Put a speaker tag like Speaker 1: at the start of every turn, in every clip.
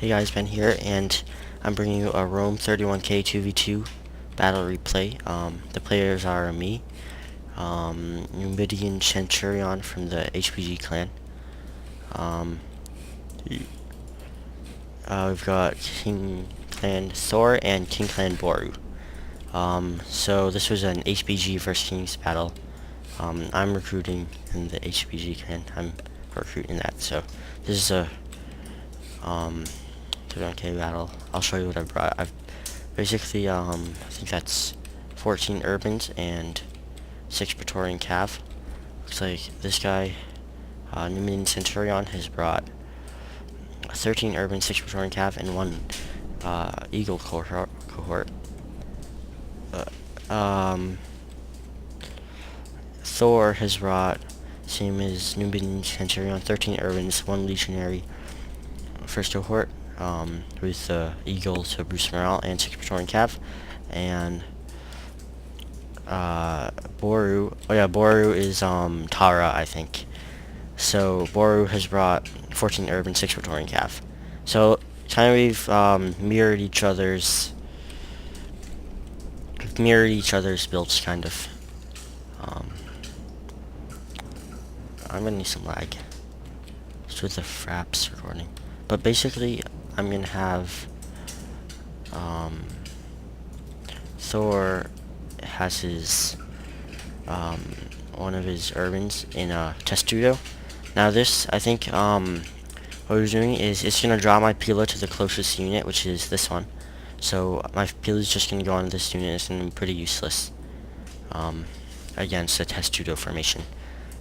Speaker 1: Hey guys, Ben here, and I'm bringing you a Rome 31K 2v2 battle replay. The players are me, Numidian-Centurion from the HBG clan. We've got Kings-Thor and Kings-Boru. So this was an HBG versus Kings battle. I'm recruiting in the HBG clan. I'm recruiting that. So this is a 31K battle. I'll show you what I brought. I've basically, I think that's 14 Urbans and 6 Praetorian Cav. Looks like this guy, Numidian-Centurion, has brought 13 Urban, 6 Praetorian Cav, and 1 Eagle cohort. Thor has brought, same as Numidian-Centurion, 13 Urbans, 1 Legionary first cohort, with Eagle to boost morale, and 6 Praetorian Cav, and Boru. Oh yeah, Boru is Tara, I think. So Boru has brought 14 Urban, 6 Praetorian Cav. So kind of we've mirrored each other's builds, kind of. I'm gonna need some lag. Just with the fraps recording. But basically, I'm gonna have Thor has his one of his Urbans in a Testudo. Now this, I think, what we're doing is it's gonna draw my Pila to the closest unit, which is this one. So my Pila is just gonna go on this unit. It's gonna be pretty useless against the Testudo formation.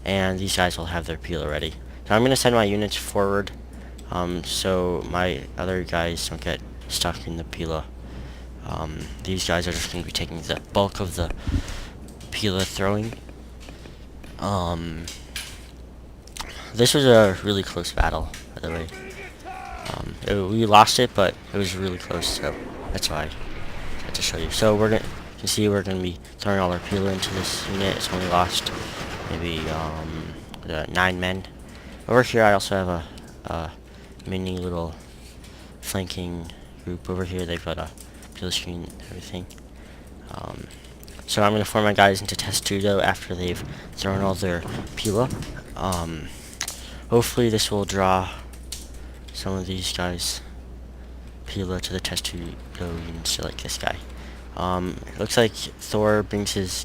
Speaker 1: And these guys will have their Pila ready. So I'm gonna send my units forward, so my other guys don't get stuck in the Pila. These guys are just gonna be taking the bulk of the Pila throwing. This was a really close battle, by the way. We lost it, but it was really close, so that's why I had to show you. So you can see we're gonna be throwing all our Pila into this unit. It's only lost maybe 9 men. Over here, I also have a mini little flanking group. Over here, they've got a Pila screen and everything. So I'm gonna form my guys into Testudo after they've thrown all their Pila. Hopefully this will draw some of these guys Pila to the Testudo units, like this guy. It looks like Thor brings his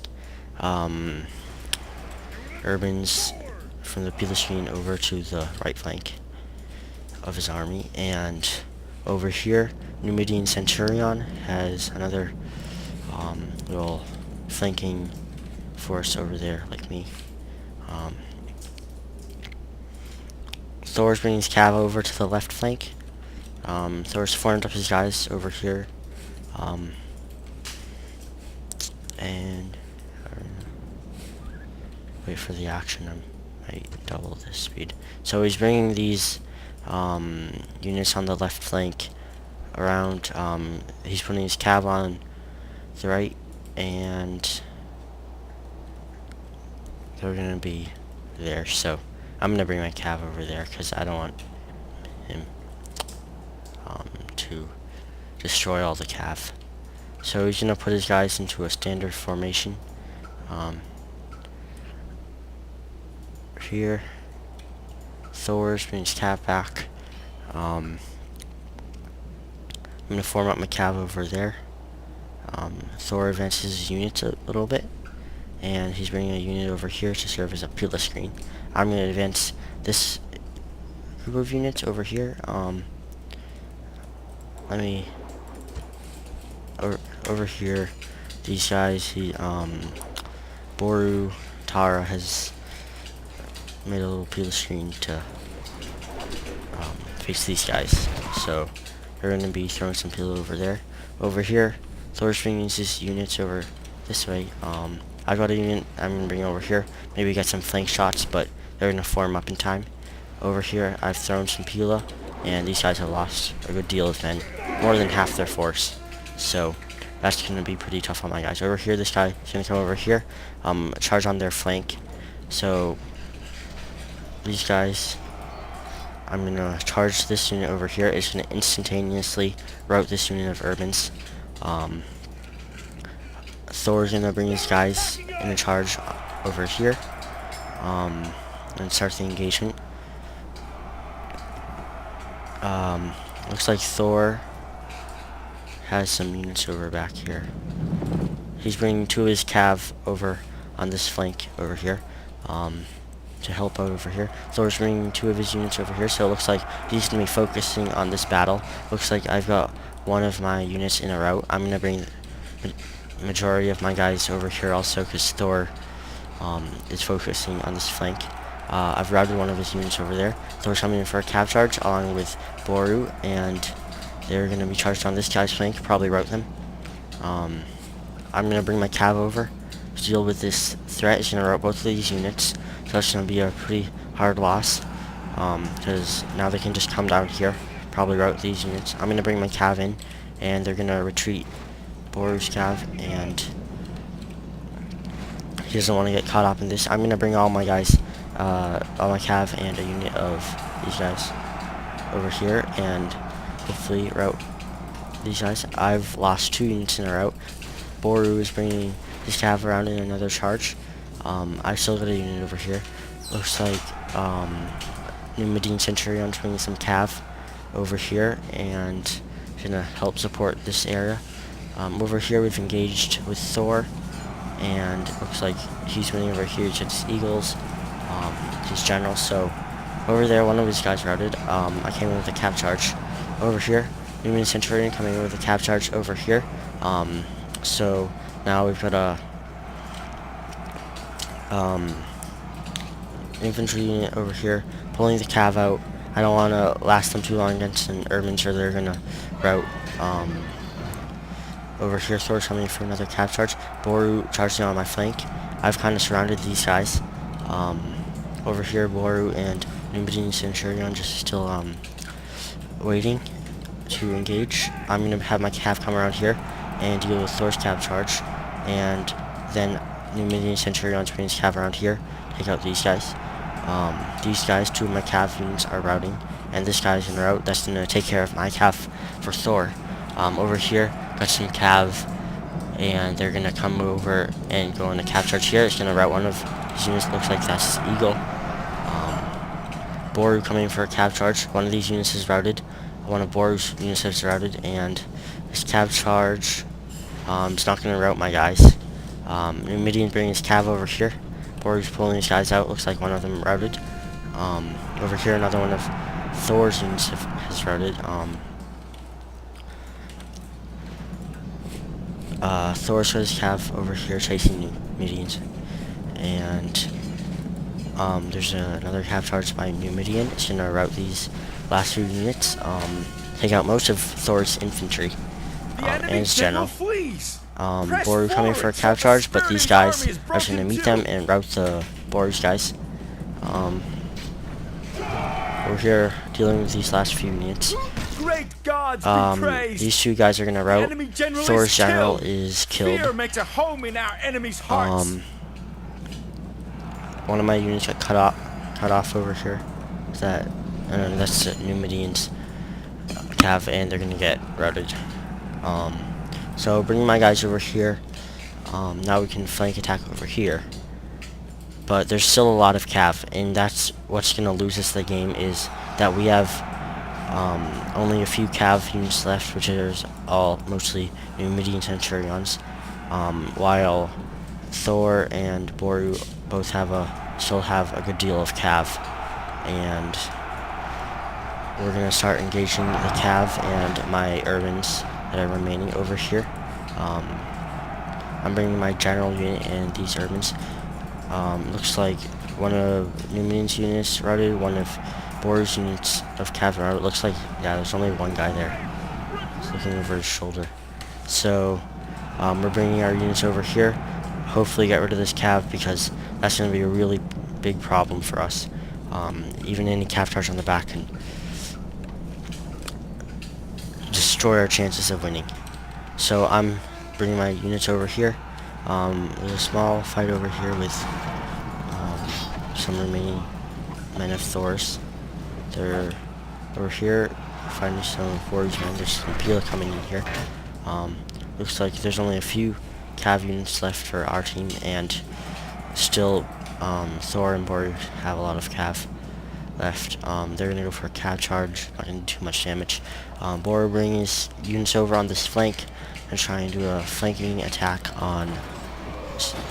Speaker 1: Urbans from the Pila screen over to the right flank of his army, and over here Numidian-Centurion has another little flanking force over there, like me. Thor's bringing his cav over to the left flank. Thor's formed up his guys over here, and wait for the action. I might double this speed. So he's bringing these units on the left flank around. He's putting his cav on the right, and they're gonna be there. So I'm gonna bring my cav over there because I don't want him to destroy all the cav. So he's gonna put his guys into a standard formation. Here, Thor's brings cav back. I'm gonna form up my cav over there. Thor advances his units a little bit, and he's bringing a unit over here to serve as a Pila screen. I'm gonna advance this group of units over here. Over here, these guys, Boru Tara has made a little Pila screen to face these guys. So they're gonna be throwing some Pila over there. Over here, Thor's bringing his units over this way. I got a unit I'm gonna bring over here. Maybe get some flank shots, but they're gonna form up in time. Over here, I've thrown some Pila, and these guys have lost a good deal of men, more than half their force. So that's gonna be pretty tough on my guys. Over here, this guy is gonna come over here, charge on their flank. So these guys I'm gonna charge this unit over here. It's gonna instantaneously route this unit of urbans. Thor's gonna bring his guys in a charge over here, and start the engagement. Looks like Thor has some units over back here. He's bringing 2 of his cav over on this flank over here, to help out over here. Thor's bringing 2 of his units over here, so it looks like he's going to be focusing on this battle. Looks like I've got 1 of my units in a route. I'm going to bring the majority of my guys over here also, because Thor is focusing on this flank. I've routed 1 of his units over there. Thor's coming in for a cav charge along with Boru, and they're going to be charged on this guy's flank, probably route them. I'm going to bring my cav over to deal with this threat. It's going to route both of these units, so that's going to be a pretty hard loss, because now they can just come down here, probably route these units. I'm going to bring my cav in, and they're going to retreat Boru's cav, and he doesn't want to get caught up in this. I'm going to bring all my guys, all my cav and a unit of these guys over here, and hopefully route these guys. I've lost 2 units in a route. Boru is bringing his cav around in another charge. I still got a unit over here. Looks like Numidian-Centurion is bringing some cav over here, and gonna help support this area. Over here we've engaged with Thor, and it looks like he's winning over here against Eagles, his general. So over there, 1 of his guys routed. I came in with a cav charge over here. Numidian-Centurion coming in with a cav charge over here. So now we've got a infantry unit over here pulling the cav out. I don't want to last them too long against an urban, so they're gonna route over here. Thor's coming for another cav charge. Boru charging on my flank. I've kind of surrounded these guys. Over here, Boru and Numidian-Centurion just still waiting to engage. I'm gonna have my cav come around here and deal with Thor's cav charge, and then Numidian-Centurion's bringing his cav around here, take out these guys. These guys, 2 of my cav units are routing, and this guy's in route. That's gonna take care of my cav for Thor. Over here, got some cav, and they're gonna come over and go on a cav charge here. It's gonna route 1 of these units. Looks like that's Eagle. Boru coming for a cav charge. 1 of these units is routed. 1 of Boru's units is routed, and this cav charge, it's not gonna route my guys. Numidian bringing his cav over here. Boru's pulling his guys out. Looks like 1 of them routed. Over here, another 1 of Thor's units has routed. Thor's got his cav over here chasing Numidians, and there's another cav charge by Numidian. It's gonna route these last 2 units, take out most of Thor's infantry and his general. Boru coming for a cav charge, but these guys are just gonna meet them and route the Boru's guys. We're here dealing with these last few units. These 2 guys are gonna route. Thor's general is killed. One of my units got cut off over here. That's Numidian's cav, and they're gonna get routed. So bringing my guys over here. Now we can flank attack over here. But there's still a lot of cav, and that's what's gonna lose us the game, is that we have only a few cav units left, which is all mostly Numidian-Centurions, while Thor and Boru both still have a good deal of cav, and we're gonna start engaging the cav and my urbans that are remaining over here. I'm bringing my general unit and these urbans. Looks like 1 of Numidian's units routed, 1 of Boru's units of cav routed. Looks like, yeah, there's only 1 guy there. He's looking over his shoulder. So we're bringing our units over here. Hopefully get rid of this cav, because that's going to be a really big problem for us. Even any cav charge on the back can destroy our chances of winning. So I'm bringing my units over here. There's a small fight over here with some remaining men of Thor's. They're over here finding some Boru's men. There's some Pila coming in here. Looks like there's only a few cav units left for our team, and still Thor and Boru have a lot of cav left. They're gonna go for a cav charge, not gonna do too much damage. Boru bringing his units over on this flank and trying to do a flanking attack on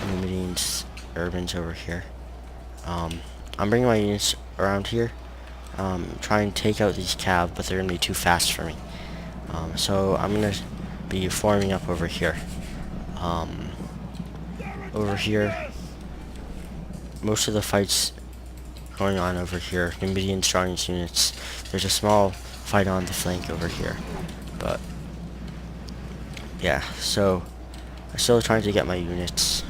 Speaker 1: Numidian's urbans over here. I'm bringing my units around here, trying to take out these cav, but they're gonna be too fast for me. So I'm gonna be forming up over here. Over here, most of the fights going on over here. Numidian strongest units. There's a small fight on the flank over here, but yeah. So I'm still trying to get my units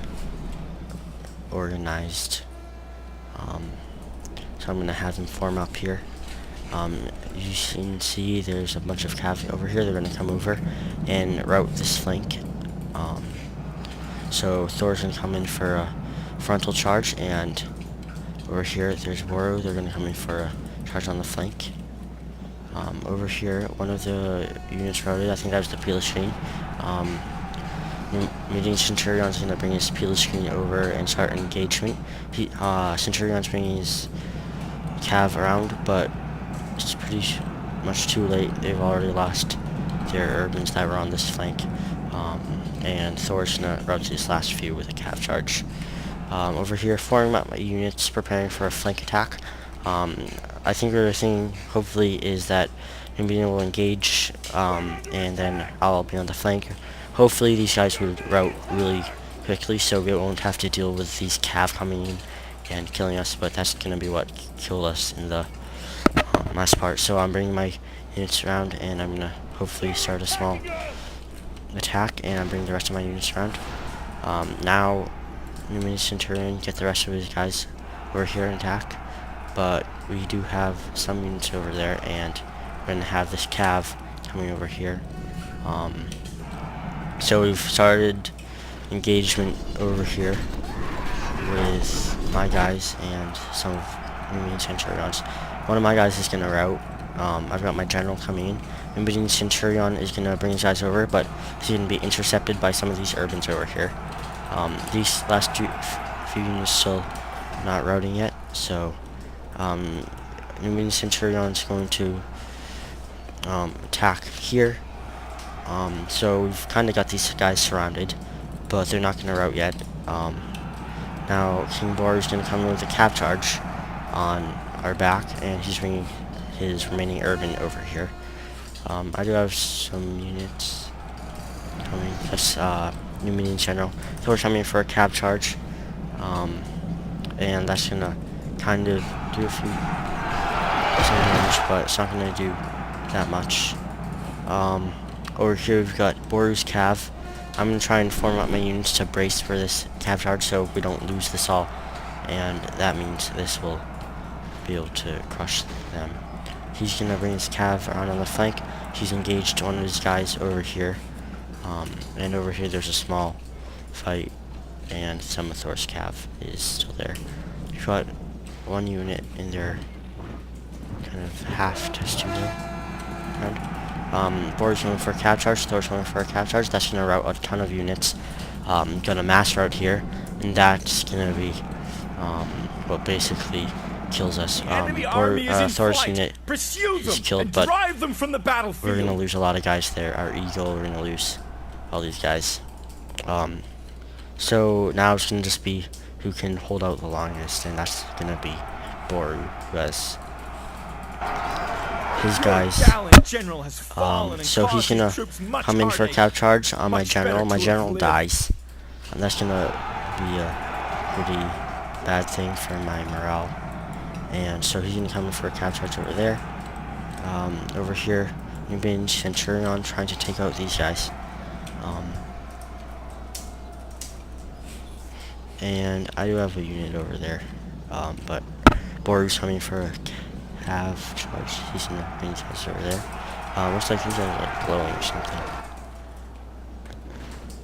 Speaker 1: organized. So I'm gonna have them form up here. You can see there's a bunch of cav over here. They're gonna come over and route this flank. So Thor's gonna come in for a frontal charge, and over here there's Boru. They're gonna come in for a charge on the flank. Over here, one of the units routed, I think that was the Pila screen. Numidian-Centurion is gonna bring his Pila screen over and start an engagement. Centurion's bringing his cav around, but it's pretty much too late. They've already lost their urbans that were on this flank. And Thor's gonna route these last few with a cav charge. Over here, forming up my units, preparing for a flank attack. I think the thing, hopefully, is that Numidian will engage, and then I'll be on the flank. Hopefully, these guys will route really quickly, so we won't have to deal with these cav coming in and killing us, but that's gonna be what killed us in the last part. So I'm bringing my units around, and I'm gonna hopefully start a small attack, and I'm bringing the rest of my units around. Now Numidian-Centurion get the rest of his guys over here and attack, but we do have some units over there, and we're gonna have this cav coming over here. So we've started engagement over here with my guys and some of Numidian-Centurions. One of my guys is gonna route. I've got my general coming in. Numidian-Centurion is gonna bring his guys over, but he's gonna be intercepted by some of these urbans over here. These last few units still not routing yet, so Numidian-Centurion is going to attack here. So we've kind of got these guys surrounded, but they're not going to route yet. Now King-Boru is going to come in with a cav charge on our back, and he's bringing his remaining urban over here. I do have some units coming. That's Numidian General. So we're coming for a cav charge, and that's going to kind of do some damage, but it's not going to do that much. Over here we've got Boru's cav. I'm going to try and form up my units to brace for this cav charge so we don't lose this all, and that means this will be able to crush them. He's going to bring his cav around on the flank. He's engaged one of his guys over here, and over here there's a small fight, and some of Thor's cav is still there. We've got one unit in their kind of half testudo round. Boru's going for a cav charge, Thor's going for a cav charge. That's going to route a ton of units. Gonna mass route here, and that's going to be what basically kills us. Thor's unit is killed, but we're going to lose a lot of guys there. Our eagle, we're going to lose all these guys. So now it's going to just be who can hold out the longest, and that's going to be Boru, who has his guys. So he's gonna come in for a cav charge on my general. My general dies, and that's gonna be a pretty bad thing for my morale. And so he's gonna come in for a cav charge over there. Over here, Numidian-Centurion trying to take out these guys. And I do have a unit over there, but Boru's coming for a cav charge. He's gonna bring his guys over there. Looks like he's like glowing or something.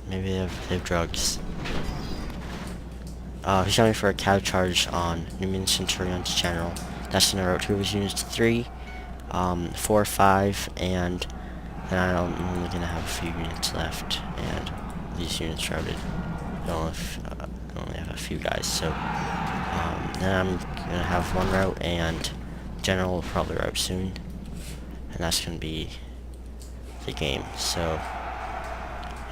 Speaker 1: Maybe they have drugs. He's coming for a cav charge on Numidian-Centurion's general. That's gonna route 2 of his units to 3, 4, 5, and then I'm only gonna have a few units left, and these units routed. I only have a few guys, so then I'm gonna have one route, and general will probably route soon, and that's gonna be the game. So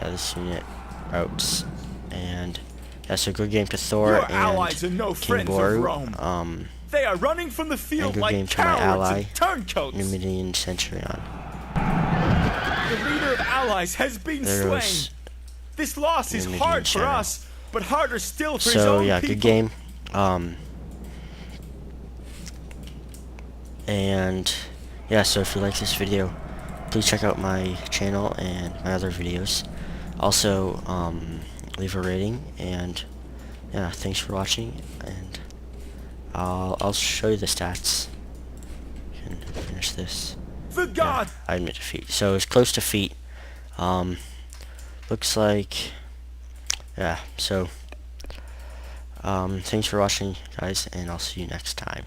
Speaker 1: yeah, this unit routes, and that's a good game to Thor
Speaker 2: Your
Speaker 1: and
Speaker 2: allies are no friends of Rome.
Speaker 1: King-Boru.
Speaker 2: They are running from the
Speaker 1: And
Speaker 2: field
Speaker 1: good
Speaker 2: like
Speaker 1: game to my
Speaker 2: cowards
Speaker 1: ally,
Speaker 2: and turncoats.
Speaker 1: Numidian-Centurion.
Speaker 2: The leader of allies has been
Speaker 1: There
Speaker 2: slain.
Speaker 1: goes
Speaker 2: This loss is
Speaker 1: Numidian
Speaker 2: hard for
Speaker 1: general.
Speaker 2: us, but harder still for his
Speaker 1: So
Speaker 2: own
Speaker 1: yeah,
Speaker 2: people.
Speaker 1: good game. And yeah, so if you like this video, please check out my channel and my other videos. Also, leave a rating, and yeah, thanks for watching, and I'll show you the stats. You can finish this.
Speaker 2: The god.
Speaker 1: I admit defeat. So it's close to defeat. Looks like, yeah. So thanks for watching, guys, and I'll see you next time.